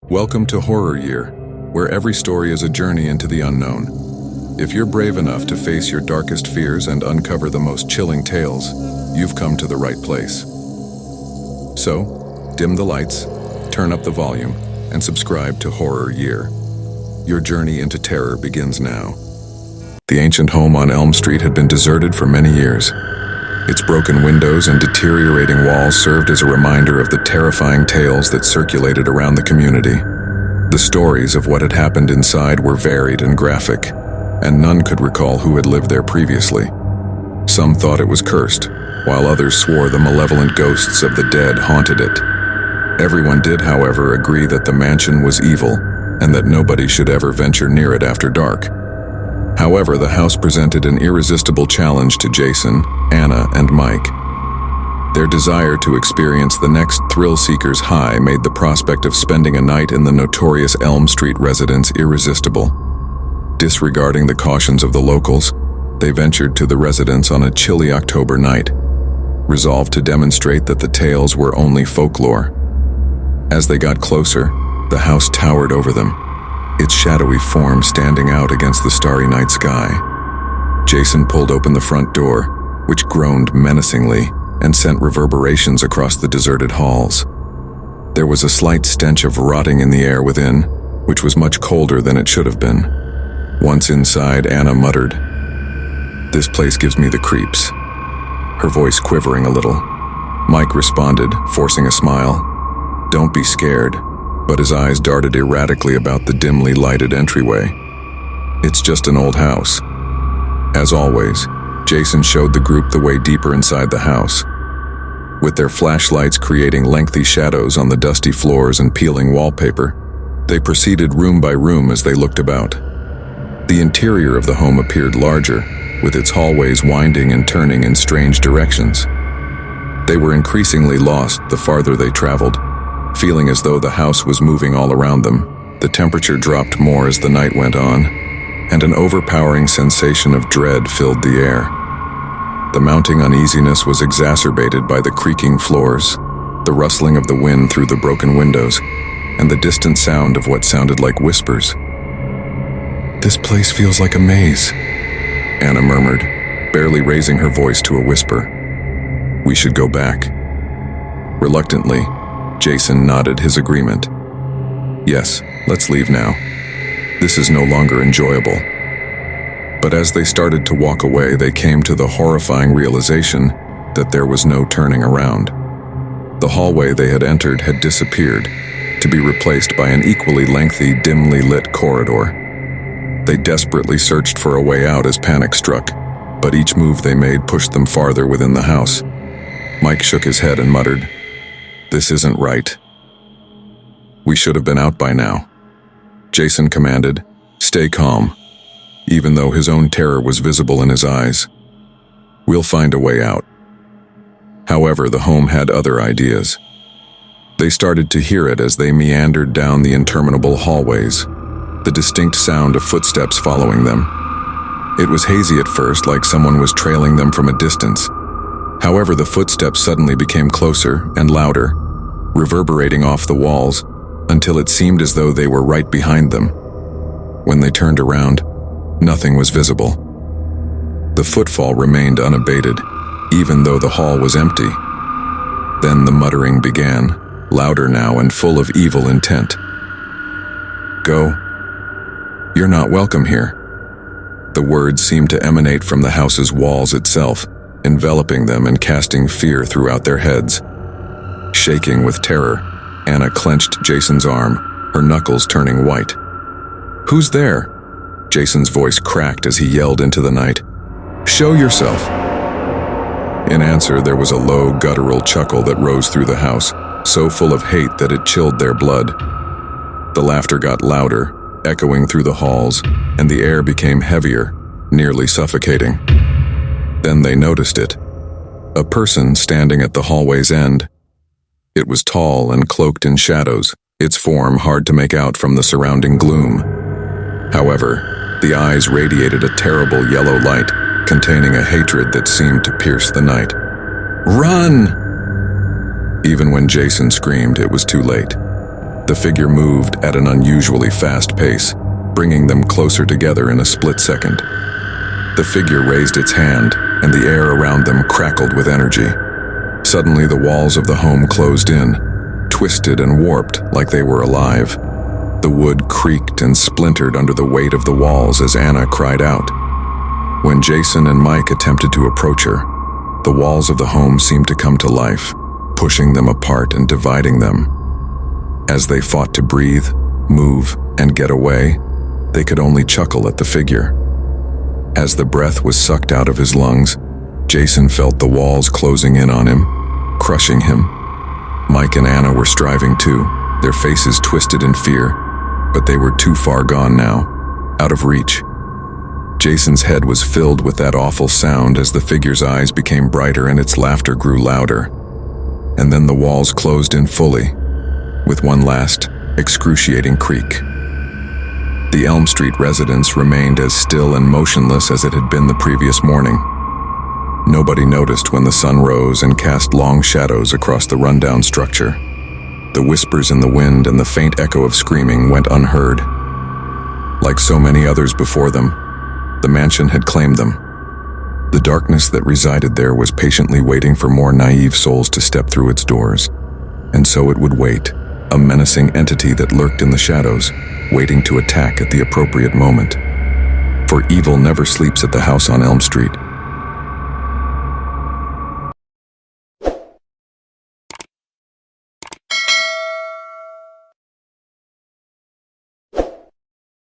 Welcome to Horror Year, where every story is a journey into the unknown. If you're brave enough to face your darkest fears and uncover the most chilling tales, you've come to the right place. So, dim the lights, turn up the volume, and subscribe to Horror Year. Your journey into terror begins now. The ancient home on Elm Street had been deserted for many years. Its broken windows and deteriorating walls served as a reminder of the terrifying tales that circulated around the community. The stories of what had happened inside were varied and graphic, and none could recall who had lived there previously. Some thought it was cursed, while others swore the malevolent ghosts of the dead haunted it. Everyone did, however, agree that the mansion was evil, and that nobody should ever venture near it after dark. However, the house presented an irresistible challenge to Jason, Anna, and Mike. Their desire to experience the next thrill-seeker's high made the prospect of spending a night in the notorious Elm Street residence irresistible. Disregarding the cautions of the locals, they ventured to the residence on a chilly October night, resolved to demonstrate that the tales were only folklore. As they got closer, the house towered over them, its shadowy form standing out against the starry night sky. Jason pulled open the front door, which groaned menacingly and sent reverberations across the deserted halls. There was a slight stench of rotting in the air within, which was much colder than it should have been. Once inside, Anna muttered, "This place gives me the creeps," her voice quivering a little. Mike responded, forcing a smile, "Don't be scared," but his eyes darted erratically about the dimly lighted entryway. "It's just an old house." As always, Jason showed the group the way deeper inside the house. With their flashlights creating lengthy shadows on the dusty floors and peeling wallpaper, they proceeded room by room as they looked about. The interior of the home appeared larger, with its hallways winding and turning in strange directions. They were increasingly lost the farther they traveled, feeling as though the house was moving all around them. The temperature dropped more as the night went on, and an overpowering sensation of dread filled the air. The mounting uneasiness was exacerbated by the creaking floors, the rustling of the wind through the broken windows, and the distant sound of what sounded like whispers. "This place feels like a maze," Anna murmured, barely raising her voice to a whisper. "We should go back." Reluctantly, Jason nodded his agreement. "Yes, let's leave now. This is no longer enjoyable." But as they started to walk away, they came to the horrifying realization that there was no turning around. The hallway they had entered had disappeared, to be replaced by an equally lengthy, dimly lit corridor. They desperately searched for a way out as panic struck, but each move they made pushed them farther within the house. Mike shook his head and muttered, "This isn't right." "We should have been out by now." Jason commanded, "Stay calm," even though his own terror was visible in his eyes. "We'll find a way out." However, the home had other ideas. They started to hear it as they meandered down the interminable hallways, the distinct sound of footsteps following them. It was hazy at first, like someone was trailing them from a distance. However, the footsteps suddenly became closer and louder, reverberating off the walls until it seemed as though they were right behind them. When they turned around, nothing was visible. The footfall remained unabated, even though the hall was empty. Then the muttering began, louder now and full of evil intent. "Go. You're not welcome here." The words seemed to emanate from the house's walls itself, enveloping them and casting fear throughout their heads. Shaking with terror, Anna clenched Jason's arm, her knuckles turning white. "Who's there?" Jason's voice cracked as he yelled into the night. "Show yourself!" In answer, there was a low, guttural chuckle that rose through the house, so full of hate that it chilled their blood. The laughter got louder, echoing through the halls, and the air became heavier, nearly suffocating. Then they noticed it. A person standing at the hallway's end. It was tall and cloaked in shadows, its form hard to make out from the surrounding gloom. However, the eyes radiated a terrible yellow light, containing a hatred that seemed to pierce the night. "Run!" Even when Jason screamed, it was too late. The figure moved at an unusually fast pace, bringing them closer together in a split second. The figure raised its hand, and the air around them crackled with energy. Suddenly, the walls of the home closed in, twisted and warped like they were alive. The wood creaked and splintered under the weight of the walls as Anna cried out. When Jason and Mike attempted to approach her, the walls of the home seemed to come to life, pushing them apart and dividing them. As they fought to breathe, move, and get away, they could only chuckle at the figure. As the breath was sucked out of his lungs, Jason felt the walls closing in on him, crushing him. Mike and Anna were striving too, their faces twisted in fear, but they were too far gone now, out of reach. Jason's head was filled with that awful sound as the figure's eyes became brighter and its laughter grew louder. And then the walls closed in fully, with one last, excruciating creak. The Elm Street residence remained as still and motionless as it had been the previous morning. Nobody noticed when the sun rose and cast long shadows across the rundown structure. The whispers in the wind and the faint echo of screaming went unheard. Like so many others before them, the mansion had claimed them. The darkness that resided there was patiently waiting for more naive souls to step through its doors. And so it would wait, a menacing entity that lurked in the shadows, waiting to attack at the appropriate moment. For evil never sleeps at the house on Elm Street.